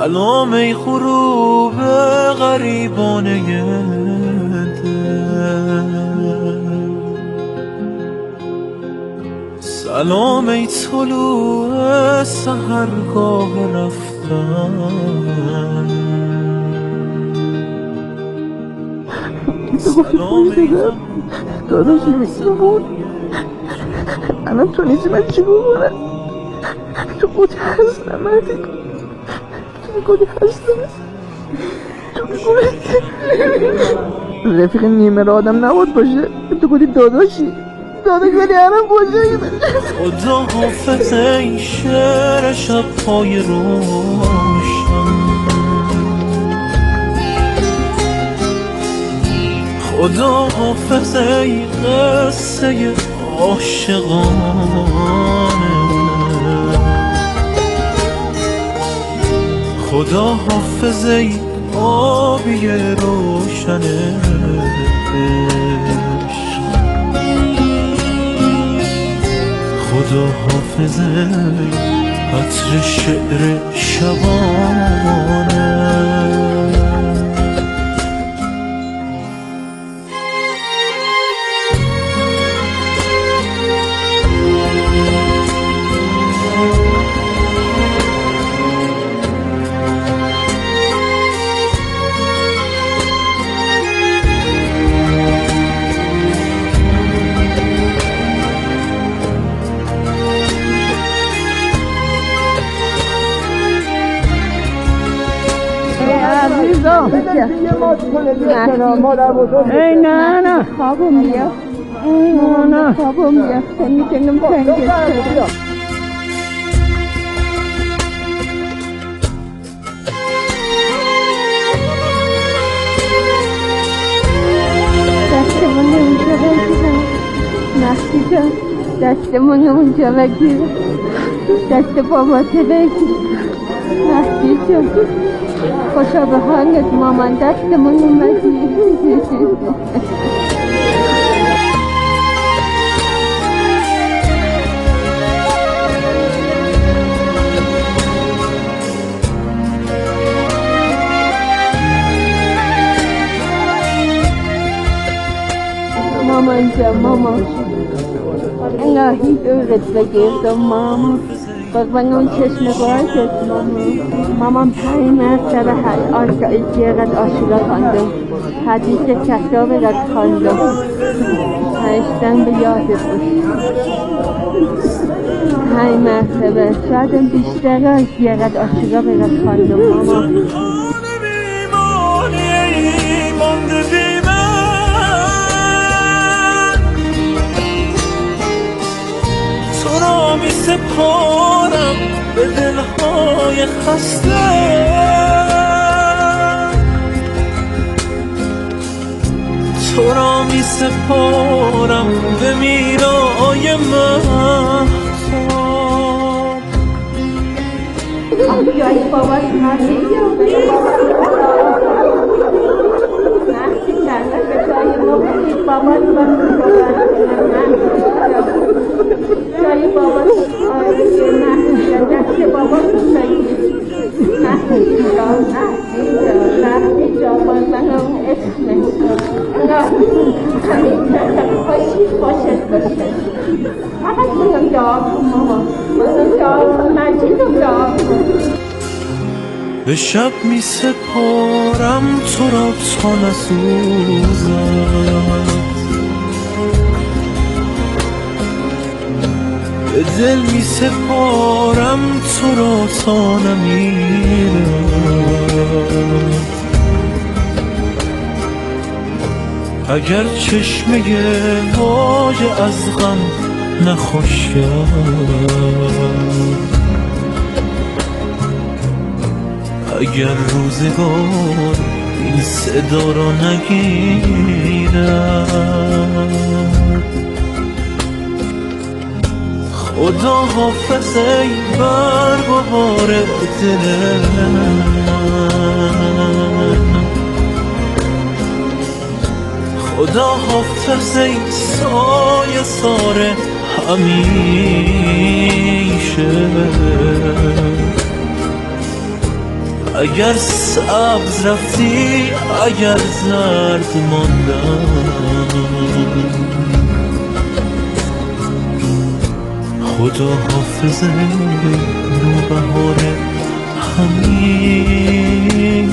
سلام ای غروب غریبانه دل، سلام ای طلوع سحرگاه رفتن. سلام ای داداشی میگه الان تو نیزی من چی بکنم؟ تو خودی هستم مردی، تو خودی هستم، تو خودی رفیق نیمه را آدم نباد باشه. تو خودی داداش ولی الان باشه. خدا حافظ ای شعر شب پای روشن، خدا حافظ ای قصه عاشقانه، خدا حافظ ای آبی روشن عشق، خدا حافظ ای عطر شعر شبانه. ای نه خوابم میاد، نه خوابم میاد، میتونم تنگت شدم. دستمون اونجا بگیرم نختی جان، دستمون اونجا بگیرم، دست باباته بگیر نختی جان. خوشا به حالت مامان، دستمون اومدی. مامان جان، مامان الهی دورت بگیردم مامان، قربان اون چشم بازت مامان. 5 مرتبه زیارت عاشقا خواندم، حدیث کتاب را خواندم، 8 به یاد بود. 5 مرتبه شاید بیشتر از زیارت عاشقا را خواندم مامان. می سپارم به دلهای خسته، تو را می سپارم به میرای مهتاب. جای بابا نرسی جای بابا جای بابا دست بابا نختی جا باز من اون اسمش خوشت باشه. فقط منم دعا کن ماما، منم دعا کن، مجیدم دعا کن. به شب می سپارم تو را تا نسوزد، به دل می سپارم تو را تا نمیرد. اگر چشمه واژه از غم نخشید، اگر روزگار این صدا را نگیرد. خدا حافظ ای برگ و بار دل من، خدا حافظ ای سایه سار همیشه، اگر سبز رفتی اگر زرد ماندم خدا حافظه نوبهار همیشه